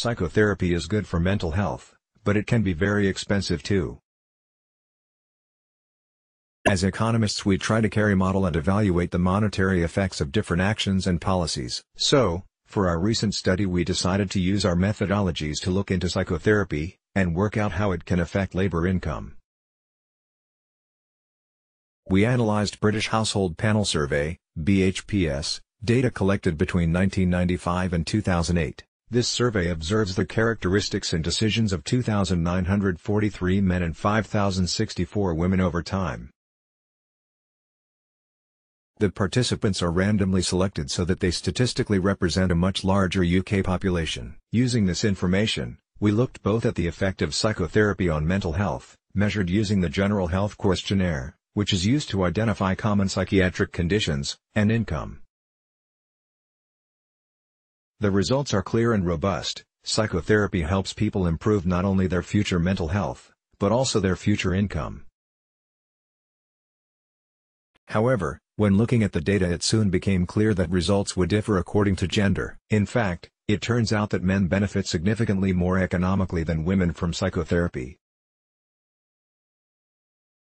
Psychotherapy is good for mental health, but it can be very expensive too. As economists, we try to carry model and evaluate the monetary effects of different actions and policies. So, for our recent study, we decided to use our methodologies to look into psychotherapy and work out how it can affect labor income. We analyzed British Household Panel Survey (BHPS) data collected between 1995 and 2008. This survey observes the characteristics and decisions of 2,943 men and 5,064 women over time. The participants are randomly selected so that they statistically represent a much larger UK population. Using this information, we looked both at the effect of psychotherapy on mental health, measured using the General Health Questionnaire, which is used to identify common psychiatric conditions, and income. The results are clear and robust. Psychotherapy helps people improve not only their future mental health, but also their future income. However, when looking at the data, it soon became clear that results would differ according to gender. In fact, it turns out that men benefit significantly more economically than women from psychotherapy.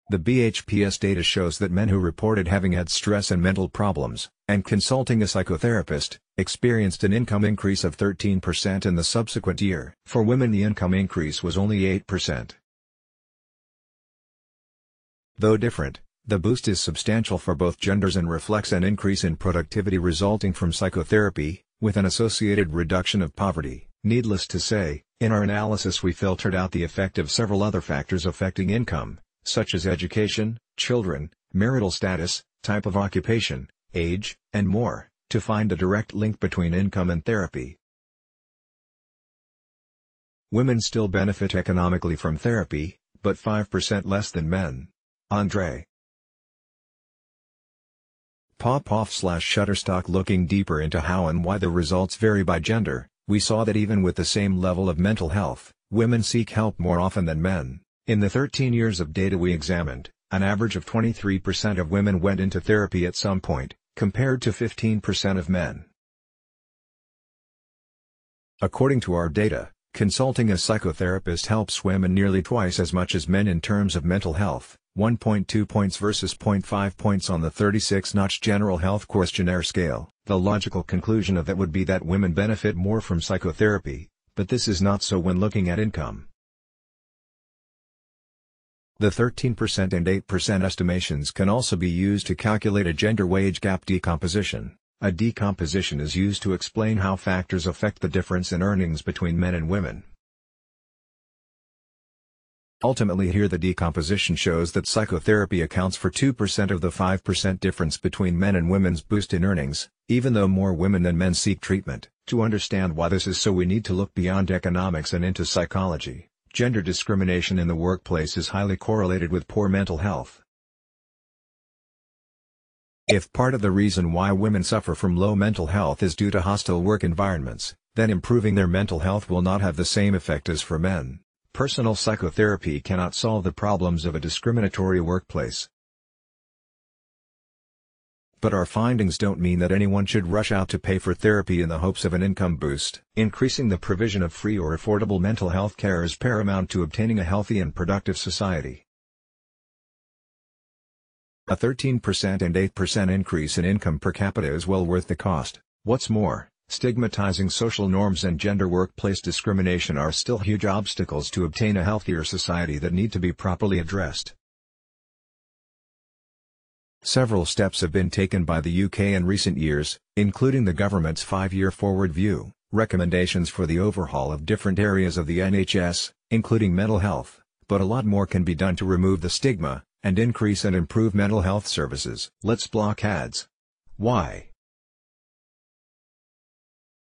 The BHPS data shows that men who reported having had stress and mental problems, and consulting a psychotherapist, experienced an income increase of 13% in the subsequent year. For women, the income increase was only 8%. Though different, the boost is substantial for both genders and reflects an increase in productivity resulting from psychotherapy, with an associated reduction of poverty. Needless to say, in our analysis we filtered out the effect of several other factors affecting income, such as education, children, marital status, type of occupation, age, and more, to find a direct link between income and therapy. Women still benefit economically from therapy, but 5% less than men. Andre Popoff/Shutterstock. Looking deeper into how and why the results vary by gender, we saw that even with the same level of mental health, women seek help more often than men. In the 13 years of data we examined, an average of 23% of women went into therapy at some point, compared to 15% of men. According to our data, consulting a psychotherapist helps women nearly twice as much as men in terms of mental health, 1.2 points versus 0.5 points on the 36-notch General Health Questionnaire scale. The logical conclusion of that would be that women benefit more from psychotherapy, but this is not so when looking at income. The 13% and 8% estimations can also be used to calculate a gender wage gap decomposition. A decomposition is used to explain how factors affect the difference in earnings between men and women. Ultimately, here the decomposition shows that psychotherapy accounts for 2% of the 5% difference between men and women's boost in earnings, even though more women than men seek treatment. To understand why this is so, we need to look beyond economics and into psychology. Gender discrimination in the workplace is highly correlated with poor mental health. If part of the reason why women suffer from low mental health is due to hostile work environments, then improving their mental health will not have the same effect as for men. Personal psychotherapy cannot solve the problems of a discriminatory workplace. But our findings don't mean that anyone should rush out to pay for therapy in the hopes of an income boost. Increasing the provision of free or affordable mental health care is paramount to obtaining a healthy and productive society. A 13% and 8% increase in income per capita is well worth the cost. What's more, stigmatizing social norms and gender workplace discrimination are still huge obstacles to obtain a healthier society that need to be properly addressed. Several steps have been taken by the UK in recent years, including the government's 5-year forward view, recommendations for the overhaul of different areas of the NHS, including mental health, but a lot more can be done to remove the stigma, and increase and improve mental health services. Let's block ads. Why?